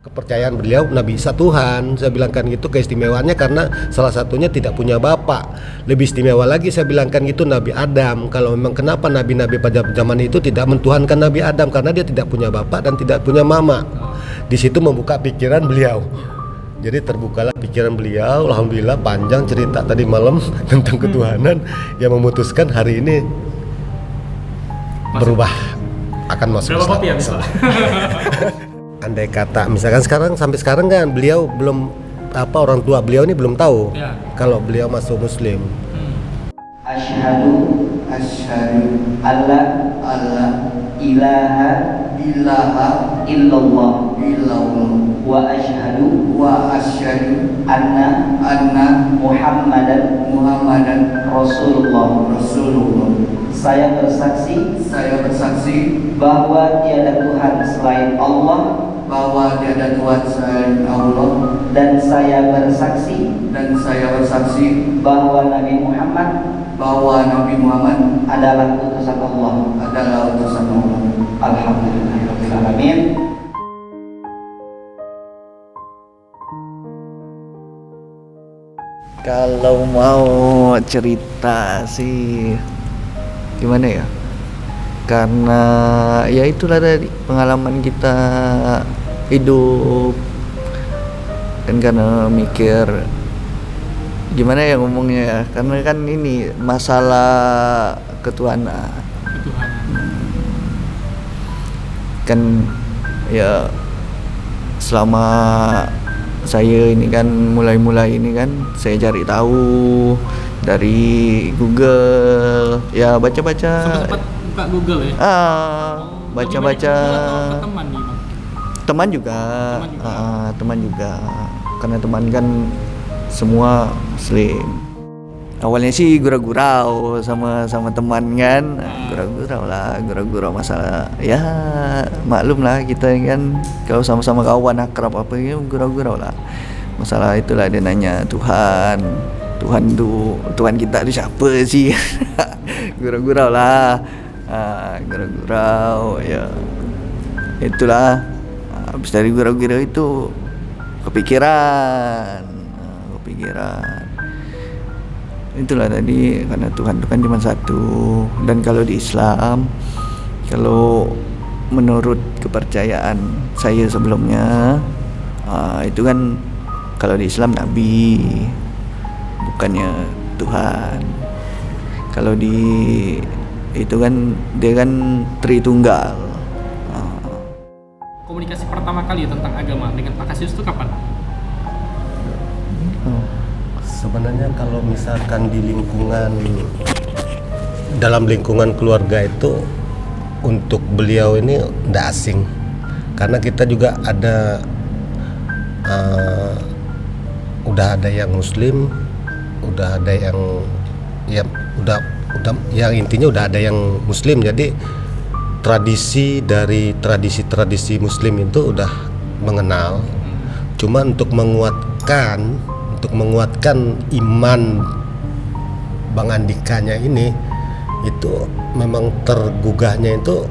Kepercayaan beliau Nabi Isa Tuhan, saya bilangkan gitu. Keistimewaannya karena salah satunya tidak punya bapak. Lebih istimewa lagi saya bilangkan gitu Nabi Adam. Kalau memang kenapa nabi-nabi pada zaman itu tidak mentuhankan Nabi Adam, karena dia tidak punya bapak dan tidak punya mama. Di situ membuka pikiran beliau. Jadi terbukalah pikiran beliau. Alhamdulillah panjang cerita tadi malam tentang ketuhanan yang memutuskan hari ini berubah akan masuk Islam. Berapa kopi ya bisa? Andai kata misalkan sampai sekarang kan beliau belum orang tua beliau ini belum tahu ya, kalau beliau masuk Muslim. Asyhadu alla ilaha illallah wa asyhadu anna Muhammadan Rasulullah. Saya bersaksi bahwa tiada Tuhan selain Allah, dan saya bersaksi bahwa Nabi Muhammad adalah utusan Allah. Alhamdulillahirabbil alamin. Kalau mau cerita sih gimana ya? Karena ya itulah dari pengalaman kita hidup, dan karena mikir gimana ya ngomongnya ya, karena kan ini masalah ketuhanan kan ya. Selama saya ini kan mulai ini kan saya cari tahu dari Google, ya baca-baca. Sempat buka Google ya? Baca-baca. Teman nih, Bang? Teman juga. Karena teman kan semua Muslim. Awalnya sih gurau-gurau sama teman kan, gurau-gurau masalah ya maklum lah kita kan kalau sama-sama kawan akrab apa ya, gurau-gurau lah masalah itulah. Dia nanya Tuhan kita itu siapa sih? Gurau-gurau lah, gurau-gurau ya itulah. Habis dari gurau-gurau itu kepikiran itulah tadi, karena Tuhan itu kan cuma satu. Dan kalau di Islam, kalau menurut kepercayaan saya sebelumnya, itu kan kalau di Islam Nabi, bukannya Tuhan. Kalau di itu kan dia kan Tritunggal. Komunikasi pertama kali tentang agama dengan Pak Kasius itu kapan? Sebenarnya kalau misalkan di dalam lingkungan keluarga itu untuk beliau ini tidak asing, karena kita juga ada udah ada yang Muslim, udah ada yang yang intinya udah ada yang Muslim. Jadi tradisi Muslim itu udah mengenal. Cuma untuk menguatkan iman Bang Andikanya ini, itu memang tergugahnya itu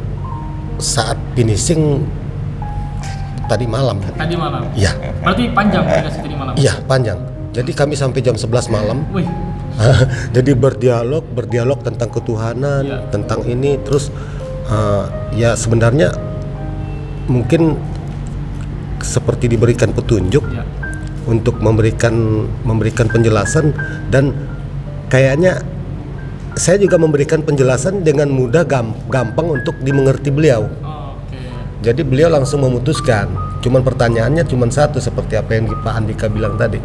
saat finishing tadi malam. Iya. Berarti panjang komunikasi tadi malam? Iya, panjang. Jadi kami sampai jam 11 malam. Wih. Jadi berdialog tentang ketuhanan, ya, tentang ini. Terus ya sebenarnya mungkin seperti diberikan petunjuk, ya, untuk memberikan penjelasan, dan kayaknya saya juga memberikan penjelasan dengan mudah, gampang untuk dimengerti beliau. Jadi beliau langsung memutuskan. Cuman pertanyaannya cuma satu, seperti apa yang Pak Andika bilang tadi.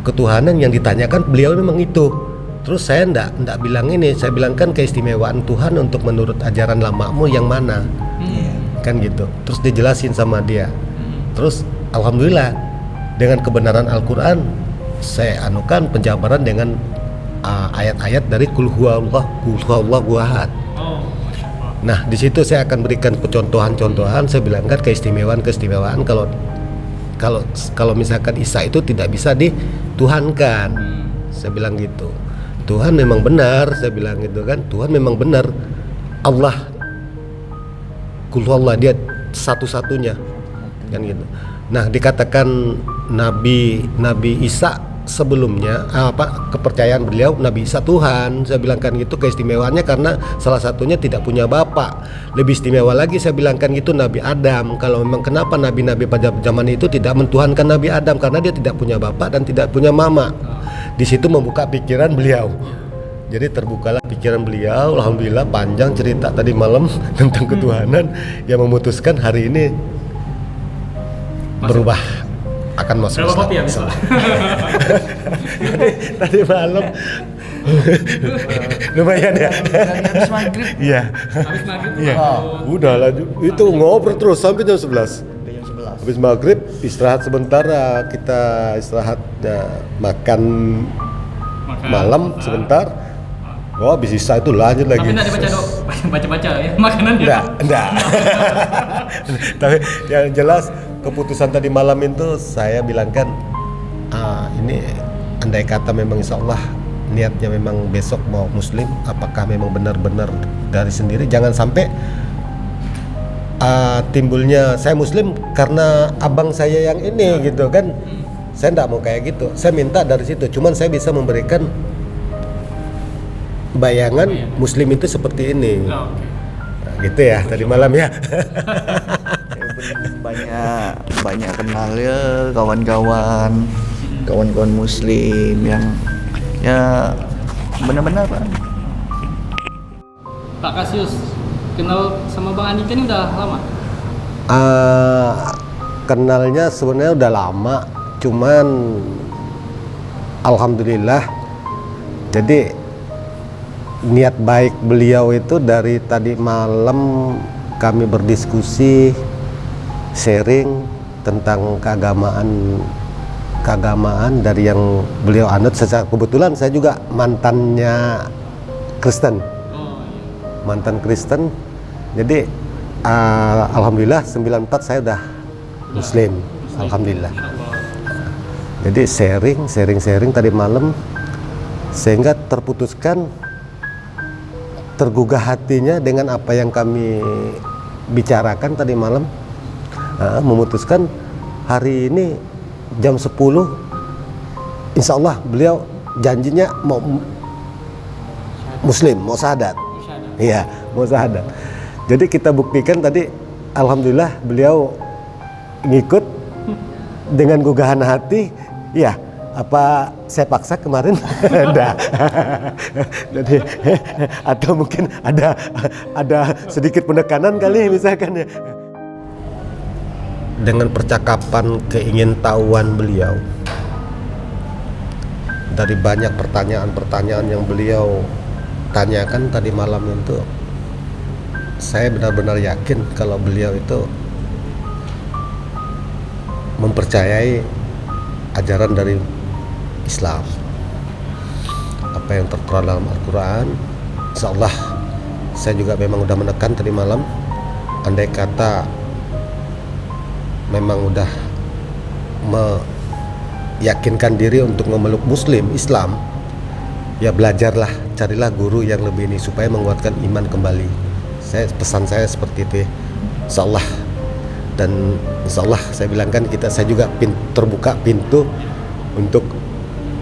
Ketuhanan yang ditanyakan beliau memang itu. Terus saya enggak bilang ini, saya bilangkan keistimewaan Tuhan untuk menurut ajaran lamamu yang mana. Kan gitu. Terus dijelasin sama dia. Terus alhamdulillah dengan kebenaran Al-Quran saya anukan penjabaran dengan ayat-ayat dari Qul huwallahu ahad. Nah, di situ saya akan berikan contohan. Saya bilangkan keistimewaan kalau misalkan Isa itu tidak bisa dituhankan. Saya bilang gitu. Tuhan memang benar, saya bilang gitu kan. Tuhan memang benar. Allah, Qul huwallahu, dia satu-satunya. kan gitu. Nah, dikatakan Nabi Isa sebelumnya kepercayaan beliau Nabi Isa Tuhan, saya bilangkan gitu. Keistimewaannya karena salah satunya tidak punya bapak. Lebih istimewa lagi saya bilangkan gitu Nabi Adam. Kalau memang kenapa nabi-nabi pada zaman itu tidak mentuhankan Nabi Adam, karena dia tidak punya bapak dan tidak punya mama. Di situ membuka pikiran beliau. Jadi terbukalah pikiran beliau. Alhamdulillah panjang cerita tadi malam tentang ketuhanan yang memutuskan hari ini berubah, akan masuk Berapa Islam. kopi ya bisa? Tadi malam lumayan ya. Habis maghrib. Iya. Habis maghrib tuh Iya. baru Udah lanjut. Itu ngobrol terus sampai jam 11. Sampai jam 11. Habis maghrib istirahat sebentar, kita istirahat makan makan. malam sebentar. Oh, habis Isya itu lanjut lagi. Tapi enggak dibaca baca ya makanannya. Enggak. Tapi yang jelas keputusan tadi malam itu saya bilangkan ini andai kata memang insya Allah niatnya memang besok mau muslim, apakah memang benar-benar dari sendiri, jangan sampai timbulnya saya muslim karena abang saya yang ini gitu kan. Saya enggak mau kayak gitu. Saya minta dari situ, cuman saya bisa memberikan bayangan muslim itu seperti ini. Oh, oke. Nah, gitu ya tadi malam ya. banyak kenal ya kawan-kawan muslim yang ya benar-benar Pak. Pak Kasius kenal sama Bang Andika ini udah lama? Kenalnya sebenarnya udah lama, cuman alhamdulillah jadi niat baik beliau itu dari tadi malam kami berdiskusi, sharing tentang keagamaan dari yang beliau anut. Secara kebetulan saya juga mantannya Kristen. Oh iya. Mantan Kristen. Jadi alhamdulillah 94 saya udah muslim. Alhamdulillah. Jadi sharing tadi malam sehingga tergugah hatinya dengan apa yang kami bicarakan tadi malam, memutuskan hari ini jam 10 insya Allah beliau janjinya mau muslim, mau syahadat. Iya, mau syahadat. Jadi kita buktikan tadi alhamdulillah beliau ngikut dengan gugahan hati. Ya, apa saya paksa kemarin? Enggak. Jadi atau mungkin ada sedikit penekanan kali misalkan ya. Dengan percakapan keingintahuan beliau, dari banyak pertanyaan-pertanyaan yang beliau tanyakan tadi malam itu, saya benar-benar yakin kalau beliau itu mempercayai ajaran dari Islam, apa yang tertera dalam Al-Quran. Insyaallah saya juga memang udah menekan tadi malam, andai kata memang udah meyakinkan diri untuk memeluk muslim Islam, ya belajarlah, carilah guru yang lebih ini supaya menguatkan iman kembali. Pesan saya seperti itu ya. Insyaallah. Dan insyaallah saya bilangkan saya juga terbuka pintu untuk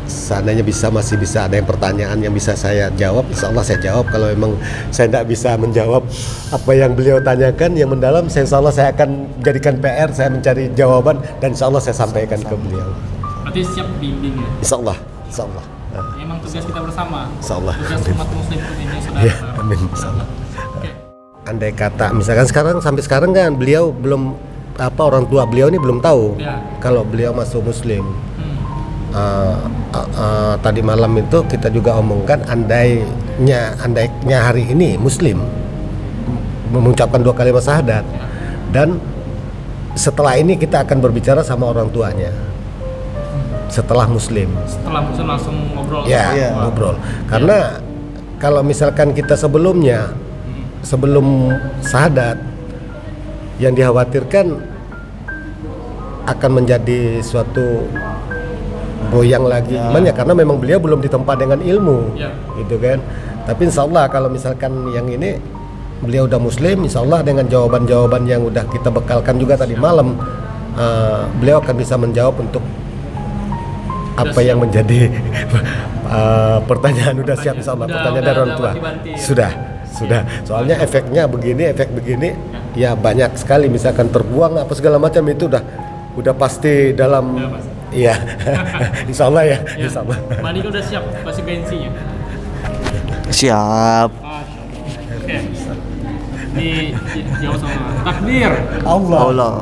seandainya masih bisa ada yang pertanyaan yang bisa saya jawab, insyaallah saya jawab. Kalau memang saya tidak bisa menjawab apa yang beliau tanyakan yang mendalam, insyaallah saya akan jadikan PR, saya mencari jawaban dan insyaallah saya sampaikan ke beliau. Berarti siap bimbing ya? Insyaallah. Emang tugas kita bersama. Insyaallah. Tugas umat muslim ini saudara. Ya, amin. Insyaallah. Oke. Andai kata misalkan sampai sekarang kan beliau belum orang tua beliau ini belum tahu Ya. kalau beliau masuk muslim. Tadi malam itu kita juga omongkan andainya hari ini muslim mengucapkan 2 kalimat syahadat, dan setelah ini kita akan berbicara sama orang tuanya setelah muslim Langsung ngobrol. ya. Iya. Ngobrol karena kalau misalkan kita sebelum syahadat, yang dikhawatirkan akan menjadi suatu goyang lagi gimana, karena memang beliau belum ditempa dengan ilmu gitu kan. Tapi insyaallah kalau misalkan yang ini beliau udah muslim, insyaallah dengan jawaban-jawaban yang udah kita bekalkan juga tadi malam, beliau akan bisa menjawab untuk apa yang menjadi pertanyaan. Udah siap insya Allah, pertanyaan dari orang tua. Sudah. Soalnya efek begini, ya banyak sekali. Misalkan terbuang apa segala macam itu udah pasti dalam. Iya, insya Allah ya. Insya Allah. Mbak Andika udah siap konsekuensinya. Siap. Oke. Dijawab sama takbir. Allah. Allah.